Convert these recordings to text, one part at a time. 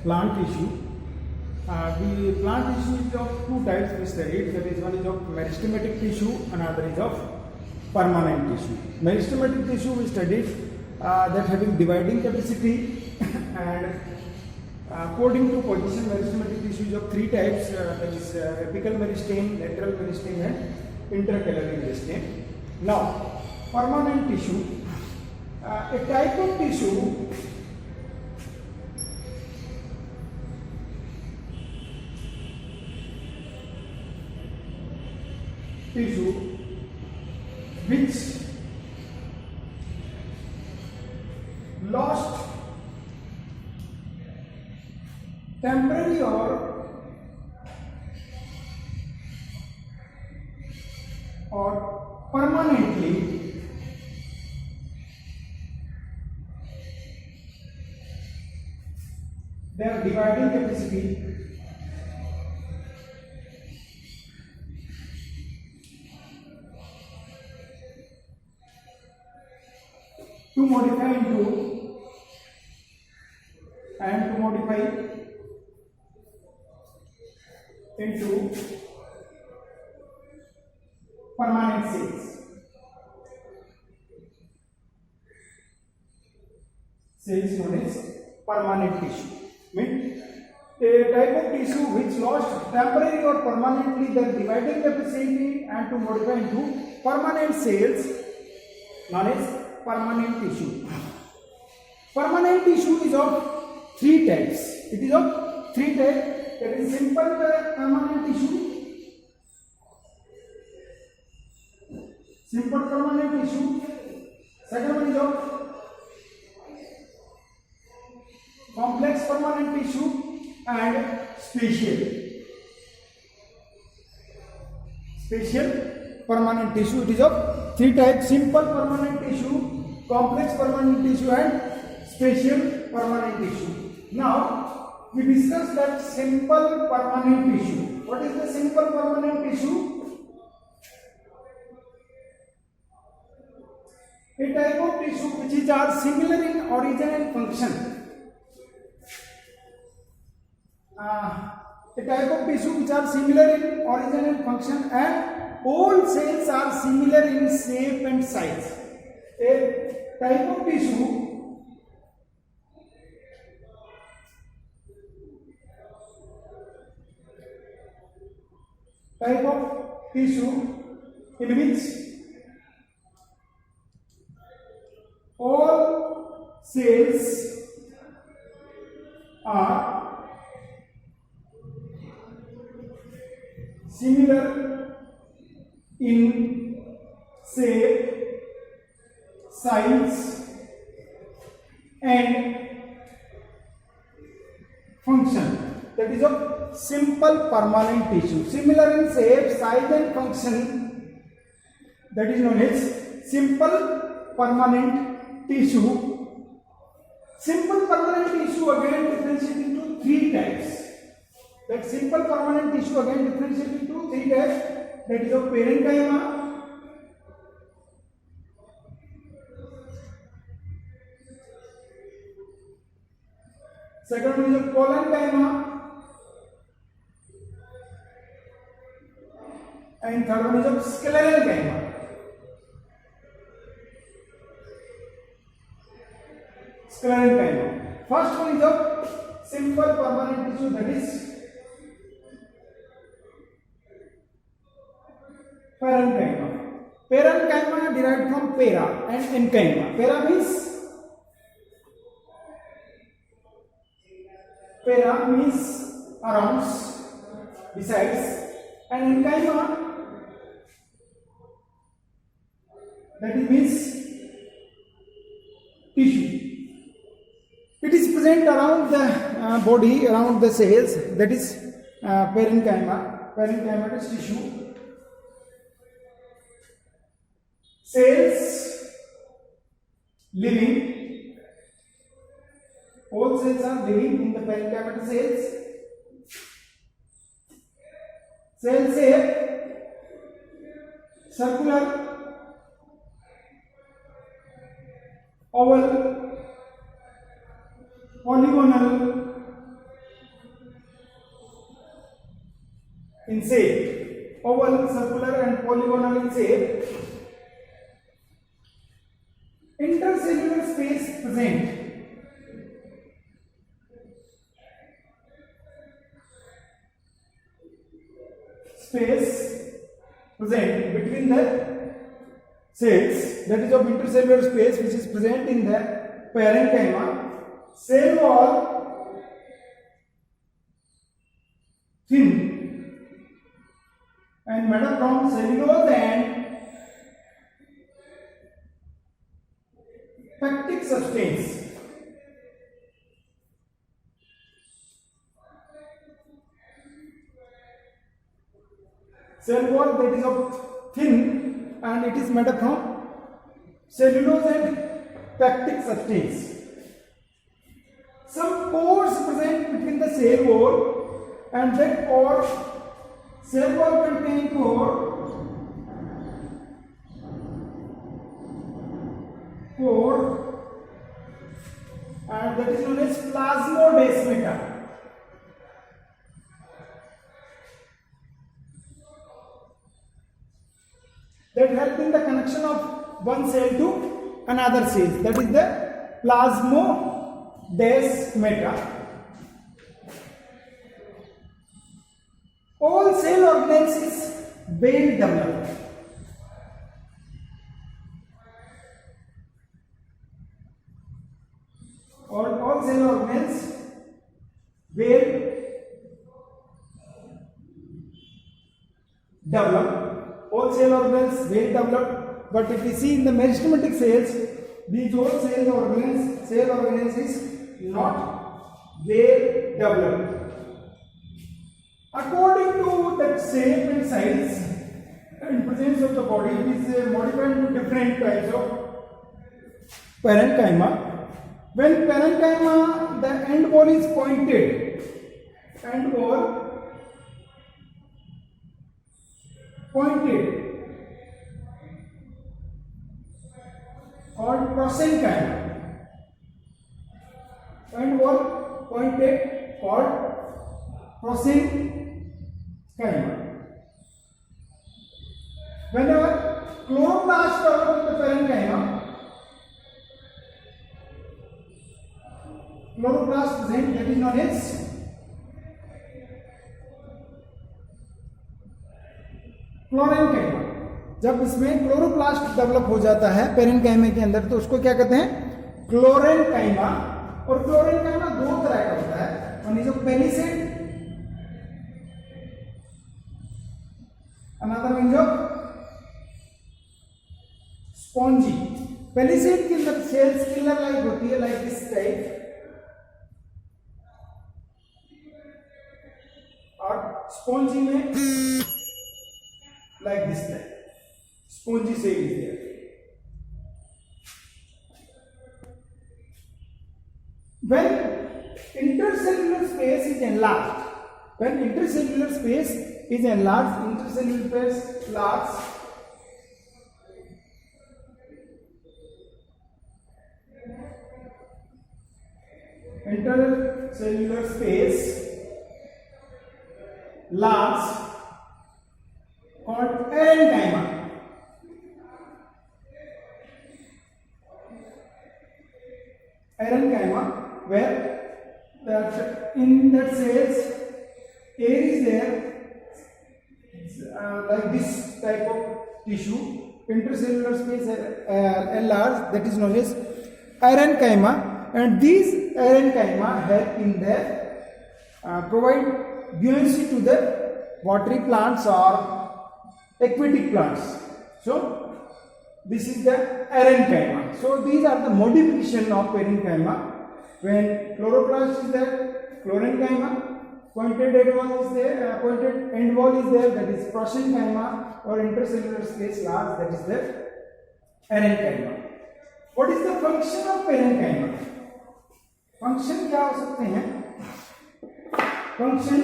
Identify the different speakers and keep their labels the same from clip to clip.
Speaker 1: plant tissue. The plant tissue is of two types we studied. That is, one is of meristematic tissue, another is of permanent tissue. Meristematic tissue we studied that having dividing capacity and according to position, meristematic tissue is of three types. That is apical meristeme, lateral meristeme, and intercalary meristeme. Now, permanent tissue, a type of tissue which lost temporary or permanently their dividing capacity to modify into permanent cells. Cells known as permanent tissue. Means a type of tissue which lost temporary or permanently their dividing capacity and to modify into permanent cells known as permanent tissue. Permanent tissue is of three types. It is of three types. That is simple permanent tissue, simple permanent tissue. Second one is of complex permanent tissue and special permanent tissue. It is of three types: simple permanent tissue, complex permanent tissue, and special permanent tissue. Now we discussed that simple permanent tissue. What is the simple permanent tissue? A type of tissue which are similar in origin and function. A type of tissue which are similar in origin and function, and all cells are similar in shape and size. A type of tissue in which all cells are similar in shape, size, and function. That is a simple permanent tissue, similar in shape, size, and function. That is known as simple permanent tissue. Simple permanent tissue again differentiated into three types. That simple permanent tissue again differentiated into three types. That is of parenchyma, second one is of collenchyma, and third one is of sclerenchyma. First one is of simple permanent tissue, that is parenchyma. Parenchyma derived from para and enchyma. Para means around, besides, and enchyma, that means tissue. It is present around the body, around the cells. That is parenchyma. Parenchyma is tissue. Cells living. All cells are living in the parenchyma cells. Cell shape circular, oval, polygonal, in shape, oval, circular and polygonal in shape. Intercellular space present between the cells, that is of intercellular space which is present in the parenchyma. Cell wall thin and made up from cellulose and pectic substance. Cell wall that is of thin and it is made up from cellulose and pectic substance. Some pores present between the cell wall and that pore, cell wall contain pore and that is known as plasmodesmata. That help in the connection of one cell to another cell, that is the plasmodesmata. All cell organelles is well developed. All cell organelles well developed. All cell organelles well developed, but if we see in the meristematic cells, these all cell organelles is not well developed. According to that shape and size and presence of the body, it is modified into different types of parenchyma. When parenchyma, the end wall is pointed, called prosenchyma. End wall pointed called prosenchyma. Whenever chloroplast develop in the parenchyma, chloroplast present, that is known as chlorenchyma. जब इसमें chloroplast develop हो जाता है parenchyma के अंदर तो उसको क्या कहते हैं? क्लोरेनकाइमा. और क्लोरेनकाइमा दो तरह का होता है, one is of palisade, another one is of spongy. Palisade के अंदर सेल्स किलर लाइक होती है, लाइक दिस टाइप, और स्पॉन्जी में like this type. Spongy cell is there. When intercellular space is enlarged, intercellular space large, intercellular space large called parenchyma. Where that in that cells air is there, like this type of tissue, intercellular space enlarged, that is known as parenchyma, and these parenchyma help in the provide buoyancy to the watery plants or aquatic plants. So this is the parenchyma. So these are the modification of parenchyma. When chloroplast is there, chloroenchyma, pointed end wall is there, that is prosenchyma, or intercellular space large, that is the parenchyma. What is the function of parenchyma? Function क्या हो सकते हैं? Function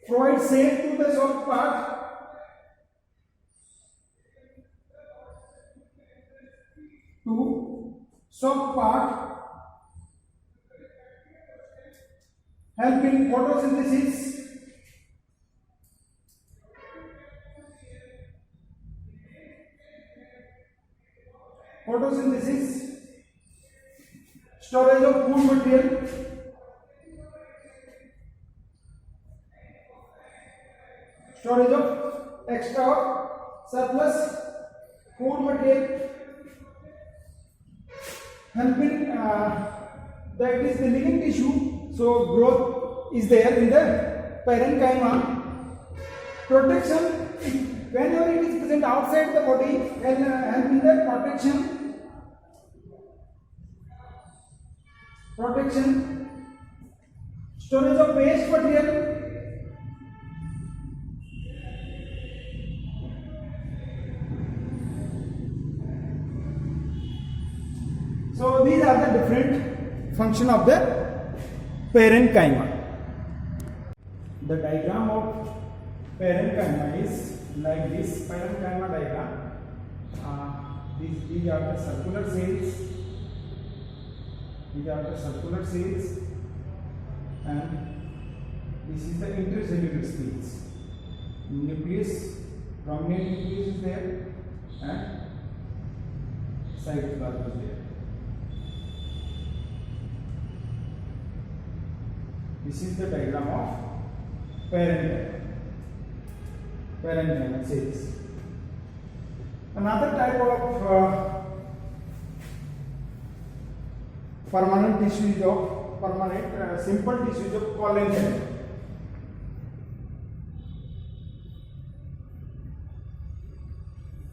Speaker 1: provide shape to the soft part, help in photosynthesis storage of food material, storage of extra or surplus food material, helping that is the living tissue, so growth is there in the parenchyma. Protection, whenever it is present outside the body, helping the protection, storage of waste material, so these are the different function of the parenchyma. The diagram of parenchyma is like this. Parenchyma diagram. These are the circular cells. These are the circular cells, and this is the intercellular space. Nucleus, prominent nucleus is there, and cytoplasm is there. This is the diagram of parenchyma cells. Another type of permanent tissues of simple tissues of collenchyma.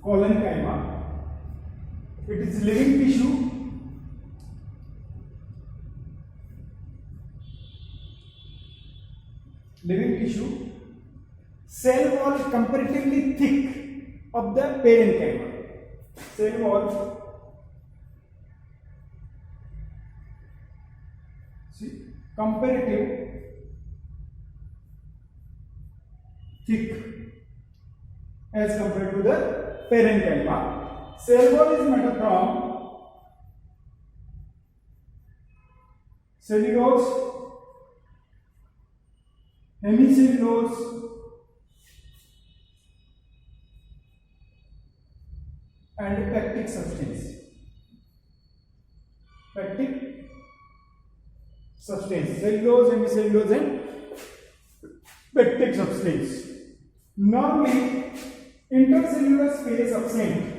Speaker 1: Collenchyma, it is living tissue. Cell wall comparatively thick of the parenchyma. Cell wall, see, comparative thick as compared to the parenchyma. Cell wall is made from cellulose, hemicellulose, and pectic substance. Cellulose, hemicellulose, and pectic substance. Normally, intercellular space absent.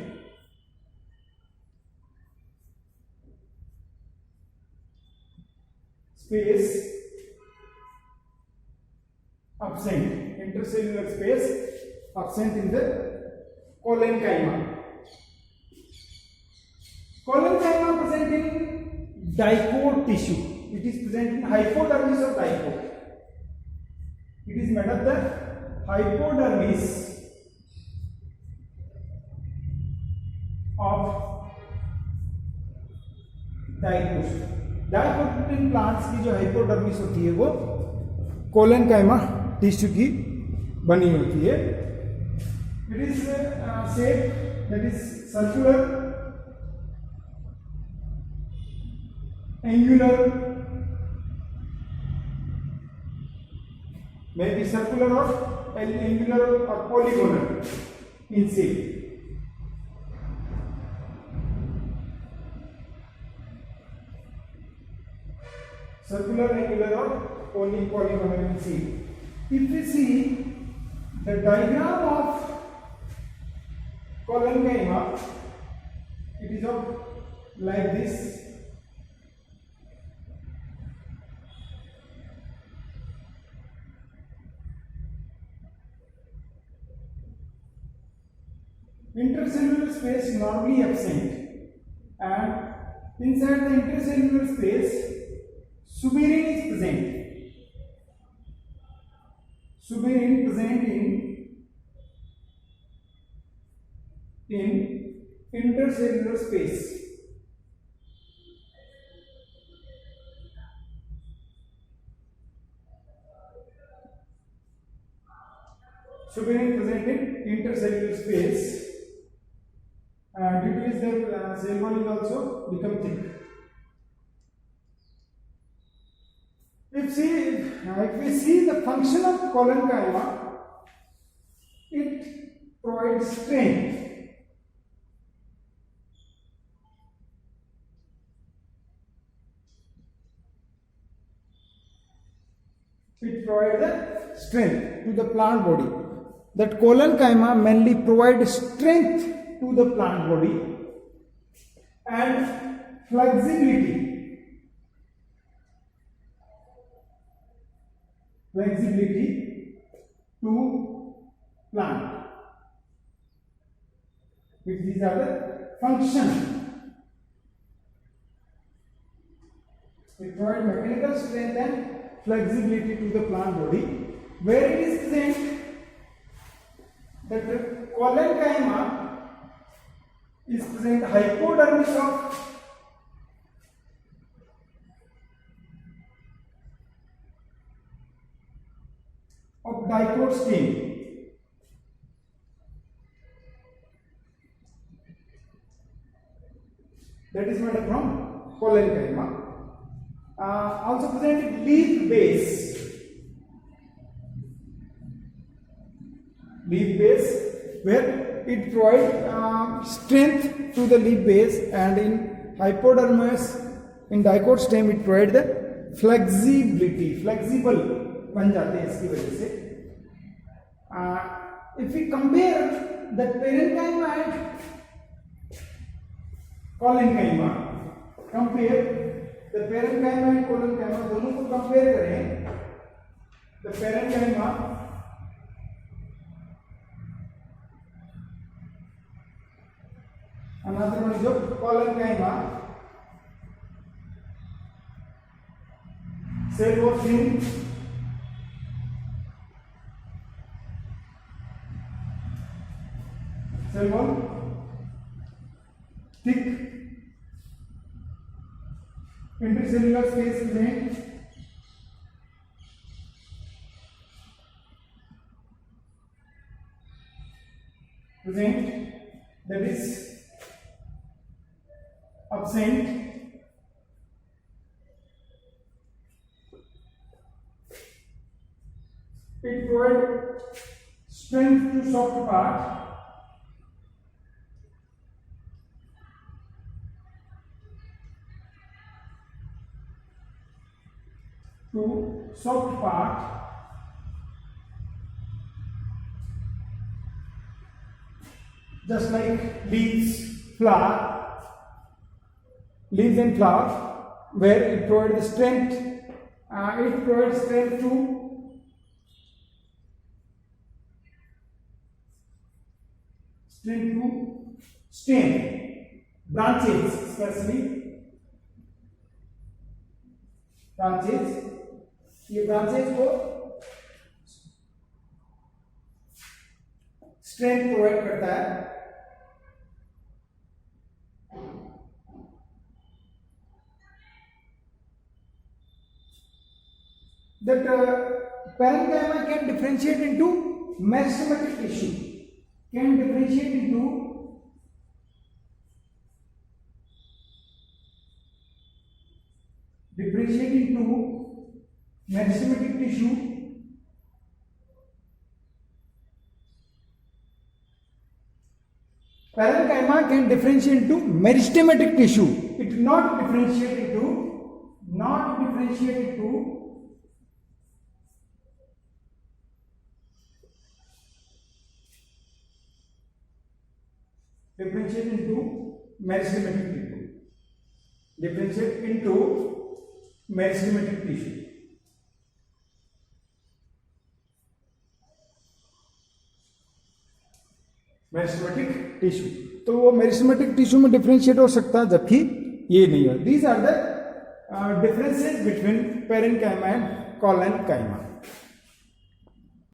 Speaker 1: Intercellular space absent in the collenchyma. Collenchyma present in dicot tissue. It is present in hypodermis of dicot. It is made of the hypodermis of dicot. Dicotyledon plants की जो hypodermis होती है वो collenchyma tissue की बनी होती है. It is shape that is circular, angular, may be circular or angular or polygonal in shape. Circular, angular or polygonal in shape. If we see the diagram of collenchyma, it is of like this. Intercellular space normally absent, and inside the intercellular space suberin is present. Suberin present in intercellular space. Suberin present in intercellular space. Due to which the cell wall is also become thick. If we see the function of collenchyma, it provides strength. it provides the strength to the plant body. That collenchyma mainly provides strength to the plant body and flexibility to plant. Which these are the function. It provides mechanical strength and flexibility to the plant body. Where it is present, that the collenchyma is present hypodermis of dicot stem. That is made from collenchyma. Also present leaf base. Leaf base, where it provides strength to the leaf base, and in hypodermis, in dicot stem, it provides the flexibility. Flexible बन जाते हैं इसकी वजह से. If we compare the parenchyma and collenchyma, compare the parenchyma and collenchyma, दोनों को compare करें. The parenchyma another one is your collenchyma. Cell wall thin, cell wall thick, intercellular space present, that is absent. It provides strength to soft part. To soft part. Just like leaves, flower, leaves and flowers, where it provides strength. It provides strength to stem, branches, especially branches. ये branches को strength provide करता है. That parenchyma can differentiate into meristematic tissue. Can differentiate into meristematic tissue. Parenchyma can differentiate into meristematic tissue. It not differentiate into meristematic tissue. Differentiate into meristematic tissue. Meristematic tissue, तो वो meristematic tissue में differentiate हो सकता है, जबकि ये नहीं है. These are the differences between parenchyma and collenchyma.